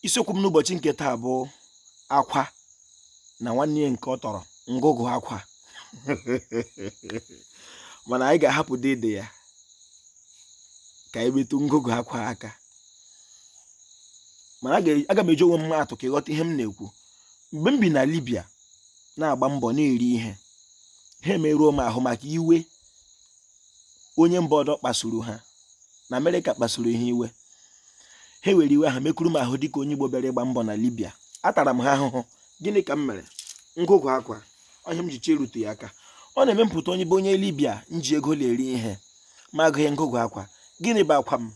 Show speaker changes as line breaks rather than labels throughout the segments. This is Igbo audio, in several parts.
isiokwu m n'ụbọchị nke taa bụ akwa na nwanne ya nke ọ tọrọ ngụgụ akwa mana anyị ga-ahapụ dede ya ka anyị metụ ngụgụ akwa aka. mana aga m eji onwe m atụ ka ịghọta ihe m na-ekwu. Mgbe m bi na Libya na-agba mbọ na-eri ihe, ha emeruo m ahụ maka iwe onye mba ọdọ kpasuru ha na Amerịka kpasuru ha iwe. Ha were iwe ahụ mekuru m ahụ dịka onye Igbo bịara ịgba mbọ na Libya. Atara m ha ahụhụ. Gịnị ka m mere? Ngụgụ akwa onye m jicha erute ya aka. Ọ na-eme mpụta onye bụ onye Libya nji ego na-eri ihe ma agụghị ngụgụ akwa. Gịnị bụ akwa m?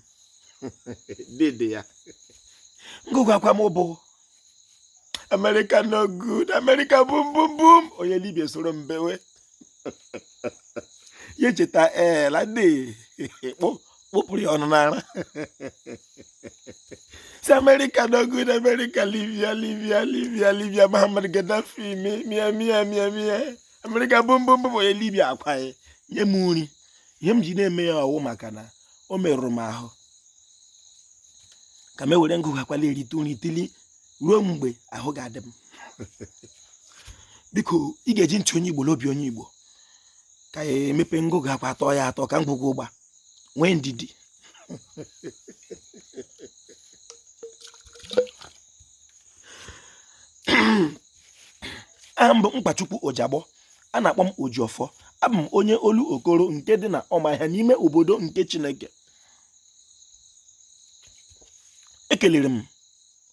Dede ya. Ngụgụ akwa m bụ America no good, America boom boom boom. Onye Libya soro m bewe. Ya echeta lade kpụpụrụ ya ọnụ n'ara. Si America no good, America Libya, Libya, Libya, Libya, Muhammad Gaddafi, mia. America boom boom boom. Onye Libya akwaghị nye m nri. Ihe m ji na-eme ya ọwụ maka na o merụrụ m ahụ. Ka m were ngụgụ akwa erite nri tili ruo mgbe ahụ ga-adị m. Biko ị ga-eji ntị onye Igbo n'obi onye Igbo ka emepe ngụgụ akwa atọ ya atọ ka ngwụgwụ ụgba nwee ndidi. Aha m bụ Mkpachukwu Ojagbo, a na-akpọ m Ojiọfọ. Abụ m onye olu okoro nke dị na Ọmahịa n'ime obodo nke Chineke. Ekelere m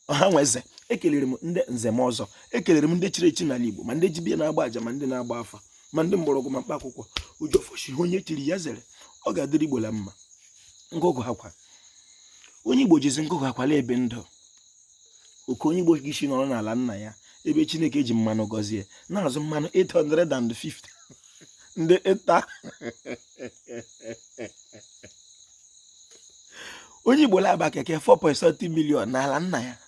Ọhanweze, ekelere m ndị nze m ọzọ, ekelere m ndị chiri echi n'ala Igbo, ma ndị jibie na-agba aja, ma ndị na-agba afa, ma ndị mgbọrọgwụ ma mkpa akwụkwọ. Ojiọfọ si onye chiri ya zere, ọ ga-adịrị Igbo la mma. Ngụgụ akwa, onye Igbo jizi ngụgụ akwala ebe ndụ. Oke onye Igbo gị nọrọ n'ala nna ya ebe Chineke ji mmanụ gọzie na-azụ mmanụ 850 ndị ịta. Onye Igbo laba keke 4.30 million n'ala nna ya.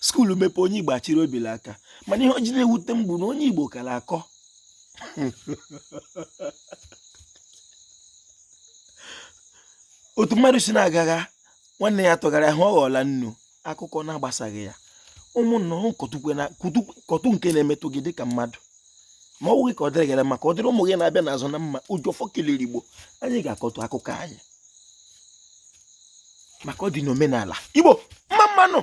Skuulu mepe, onye Igbo achịrị obili aka. Mana ihe o ji na-ewute m bụ na onye Igbo kara akọ. Otu mmadụ si na-agagha nwanne ya tụgara ahụ, ọ ghọọla nnu. Akụkọ na-agbasaghị ya. Ụmụnna kọtụ nke na-emetụ gị dịka mmadụ, ma ọ bụghị ka ọ dịrị gị maka ọ dịrị ụmụ gị na-abịa n'azụ na mma. Ojiọfọ kelere Igbo. Anyị ga-akọtụ akụkọ anyị maka ọ dị n'omenala Igbo. Mma mmanụ.